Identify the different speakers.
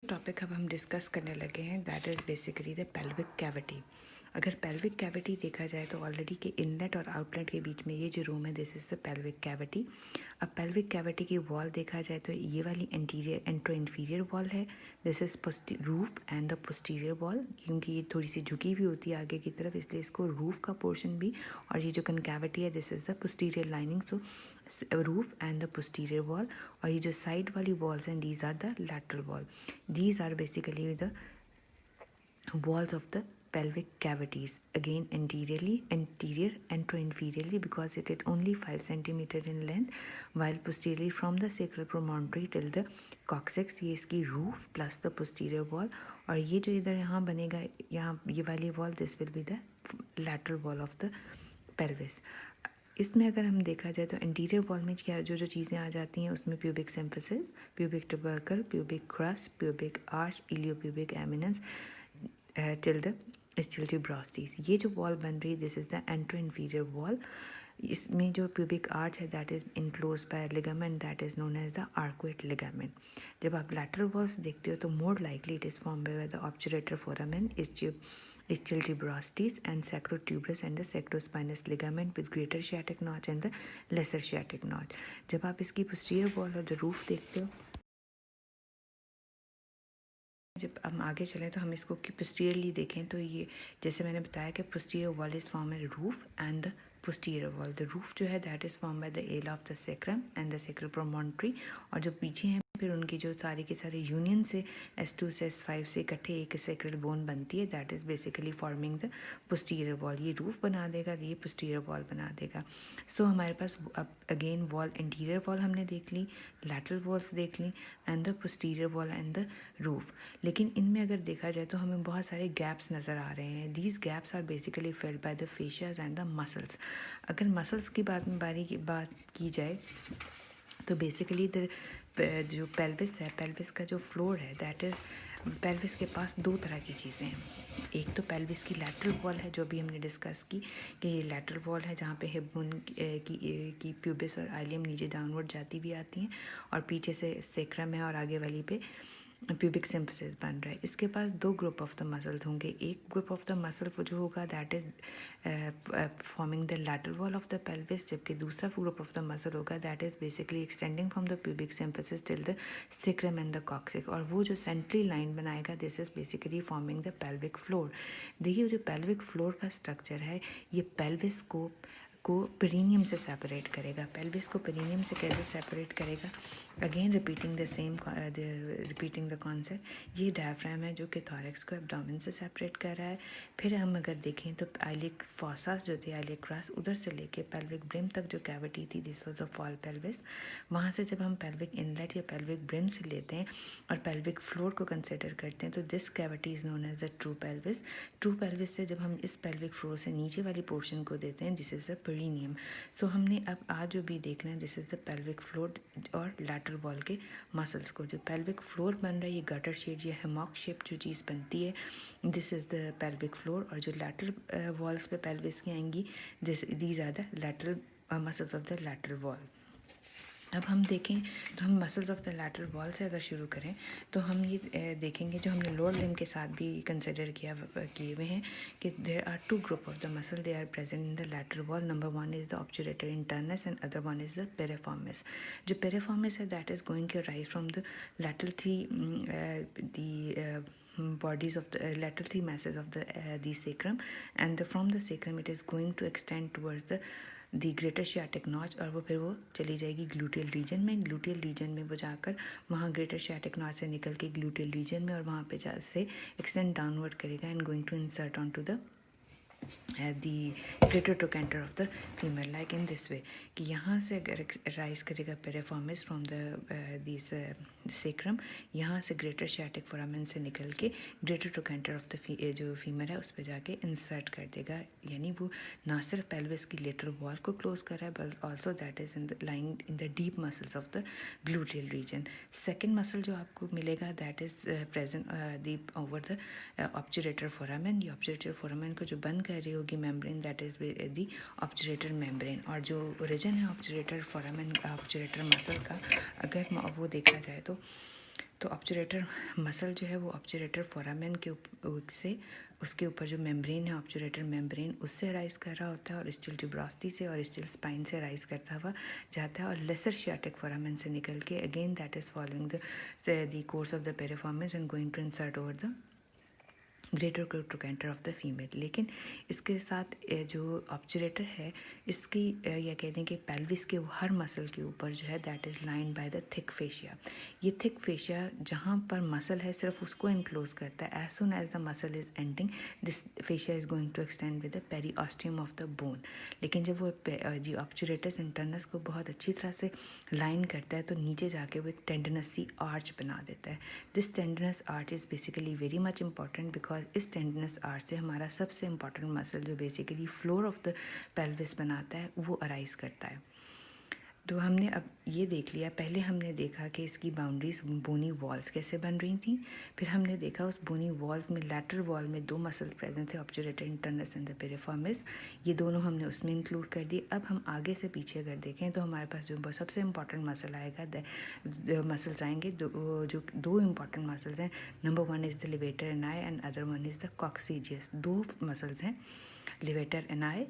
Speaker 1: Topic अब हम discuss करने लगे हैं that is basically the pelvic cavity. अगर पेल्विक कैविटी देखा जाए तो ऑलरेडी के इनलेट और आउटलेट के बीच में ये जो रूम है this is the pelvic cavity. अब पेल्विक कैविटी की वॉल देखा जाए तो ये वाली एंटीरियर एंट्रो इन्फीरियर वॉल है, this is roof and the posterior wall, क्योंकि ये थोड़ी सी झुकी हुई होती है आगे की तरफ इसलिए इसको रूफ का पोर्शन भी, और ये जो कनकैविटी है this is the posterior lining, so roof and the posterior wall. और ये जो साइड वाली वॉल्स हैं these are the lateral wall. These are basically the walls of the pelvic cavities. Again, anterior, anteroinferiorly, because it is only 5 centimeter in length, while posteriorly from the sacral promontory till the coccyx, ये इसकी roof plus the posterior wall. और ये जो इधर यहाँ बनेगा, यहाँ ये वाली wall, this will be the lateral wall of the pelvis. इसमें अगर हम देखा जाए तो एंटीरियर वॉल में क्या जो जो चीज़ें आ जाती हैं उसमें pubic symphysis, pubic tubercle, pubic crest, pubic arch, iliopubic eminence till the still tuberosity. ये जो वॉल बन रही है this is the antero inferior wall. इसमें जो प्यूबिक आर्च है that is enclose by ligament that is known as the arcuate ligament. जब आप लैटरल वॉल्स देखते हो तो more likely it is form by the obturator foramen, ischial tuberosity and sacrotuberous and the sacrospinous ligament with greater sciatic notch and the lesser sciatic notch। जब आप इसकी posterior wall और जो रूफ देखते हो, जब हम आगे चलें तो हम इसको कि पोस्टीरियरली देखें तो ये जैसे मैंने बताया कि posterior wall is form bye roof and the posterior wall. The roof जो है that is form by the L of the sacrum and the sacral promontory, और जो पीछे हैं फिर उनकी जो सारे के सारे यूनियन से S2 से S5 से इकट्ठे एक सेक्रल बोन बनती है that is basically forming the posterior wall. ये रूफ बना देगा, ये पोस्टीरियर वॉल बना देगा। सो हमारे पास अब अगेन वॉल, इंटीरियर वॉल हमने देख ली, लैटरल वॉल्स देख ली and the posterior wall and the roof. लेकिन इनमें अगर देखा जाए तो हमें बहुत सारे गैप्स नज़र आ रहे हैं। These gaps are basically filled by the fascia and the muscles. अगर मसल्स की बात की जाए तो बेसिकली जो पेल्विस है, पेल्विस का जो फ्लोर है दैट इज़, पेल्विस के पास दो तरह की चीज़ें हैं। एक तो पेल्विस की लैटरल वॉल है जो भी हमने डिस्कस की कि ये लैटरल वॉल है जहाँ पे हिप बोन की प्यूबिस और आइलियम नीचे डाउनवर्ड जाती भी आती हैं, और पीछे से सेक्रम है और आगे वाली पे प्यूबिक सिम्फिसिस बन रहा है। इसके पास दो ग्रुप ऑफ द मसल्स होंगे। एक ग्रुप ऑफ द मसल वो जो होगा that is forming the lateral wall of the pelvis, जबकि दूसरा ग्रुप ऑफ द मसल होगा that is basically extending from the pubic symphysis till the sacrum and the coccyx, और वो जो centrally line बनाएगा this is basically forming the pelvic floor. देखिए जो pelvic floor का स्ट्रक्चर है ये पेल्विस को पेरिनियम से सेपरेट करेगा। पेल्विस को पेरिनियम से कैसे सेपरेट करेगा? Again repeating the concept. ये डायफ्राम है जो कि थॉरैक्स को एब्डोमेन से सेपरेट कर रहा है। फिर हम अगर देखें तो आइलिक फॉसास जो थे, आइलिक क्रॉस, उधर से लेके पेल्विक ब्रिम तक जो कैविटी थी this was a fall pelvis. वहाँ से जब हम पेल्विक इनलेट या पेल्विक ब्रिम से लेते हैं और पेल्विक फ्लोर को कंसिडर करते हैं तो this cavity is known as the true pelvis. True pelvis से जब हम इस पेल्विक फ्लोर से नीचे वाली पोर्शन को देते हैं दिस इज़ द पेरिनियम। सो हमने अब आज जो भी देखना है this is the pelvic floor और लैटरल वॉल के मसल्स को। जो पेल्विक फ्लोर बन रहा है ये गटर शेप या हेमॉक शेप जो चीज़ बनती है this is the pelvic floor, और जो लैटरल वॉल्स पे पेल्विस की आएंगी these are the lateral muscles of the lateral wall. अब हम देखें तो हम muscles of the lateral wall से अगर शुरू करें तो हम ये देखेंगे जो हमने लोअर लिम्ब के साथ भी कंसिडर किए हुए हैं कि there are two group of the muscle they are present in the lateral wall. Number one is the obturator internus and other one is the piriformis. जो पेरिफॉर्मिस है that is going to rise from the lateral the bodies of the lateral three masses of the sacrum, and from the sacrum it is going to extend towards the greater sciatic notch, और वो फिर वो चली जाएगी gluteal region में। Gluteal region में वो जाकर वहाँ ग्रेटर sciatic notch से निकल के ग्लूटियल रीजन में और वहाँ पे से एक्सटेंड डाउनवर्ड करेगा and going to insert on to the the greater trochanter of the femur, like in this way कि यहाँ से अगर राइज करेगा पेरिफॉर्मिस फ्रॉम द सेक्रम, यहाँ से ग्रेटर sciatic foramen से निकल के ग्रेटर ट्रोकेंटर ऑफ द जो फीमर है उस पर जाके इंसर्ट कर देगा। यानी वो ना सिर्फ पेल्विस की लेटरल वॉल को क्लोज कर रहा है but also that is in the lying in the deep muscles of the gluteal region. Second muscle जो आपको मिलेगा that is present deep over the obturator foramen. ये ऑब्चुरेटर फोरामेन को जो बंद कर रही होगी membrane that is the obturator membrane, और जो ओरिजिन है ऑब्चुरेटर फोरामेन ऑब्चुरेटर मसल का अगर वो देखा जाए तो तो ऑब्चुरेटर मसल जो है वो ऑब्चुरेटर फोरामेन के से उसके ऊपर जो मेम्ब्रेन है ऑब्चुरेटर मेम्ब्रेन उससे राइज कर रहा होता है और स्टिल ट्यूबरोसिटी से और स्टिल स्पाइन से राइज करता हुआ जाता है और लेसर शियाटिक फोरामेन से निकल के again that is following the course of the piriformis and going to insert over the greater trochanter of the female. लेकिन इसके साथ जो ऑब्चुरेटर है इसकी या कहते हैं कि पेल्विस के हर मसल के ऊपर जो है that is lined by the thick fascia. ये थिक फेशिया जहाँ पर मसल है सिर्फ उसको इनक्लोज करता है। As soon as the muscle is ending this fascia is going to extend with the periosteum of the bone. लेकिन जब वो जी ऑब्चुरेटस इंटरनस को बहुत अच्छी तरह से लाइन करता है तो नीचे जाके वो एक टेंडनस सी आर्च बना देता है। This tendinous arch is basically very much important because इस टेंडनस आर्च से हमारा सबसे इम्पॉर्टेंट मसल जो basically floor of the pelvis बनाता है वो अराइज करता है। तो हमने अब ये देख लिया, पहले हमने देखा कि इसकी बाउंड्रीज बोनी वॉल्स कैसे बन रही थी, फिर हमने देखा उस बोनी वॉल्स में लैटरल वॉल में दो मसल प्रेजेंट थे ऑब्चुरेटर इंटरनस एंड द पेरिफॉर्मिस, ये दोनों हमने उसमें इंक्लूड कर दिए। अब हम आगे से पीछे अगर देखें तो हमारे पास जो सबसे इम्पॉर्टेंट मसल आएगा मसल्स आएंगे जो दो इम्पॉर्टेंट मसल्स हैं। Number 1 is the levator ani and other one is the coccygeus. दो मसल्स हैं लिवेटर एनाई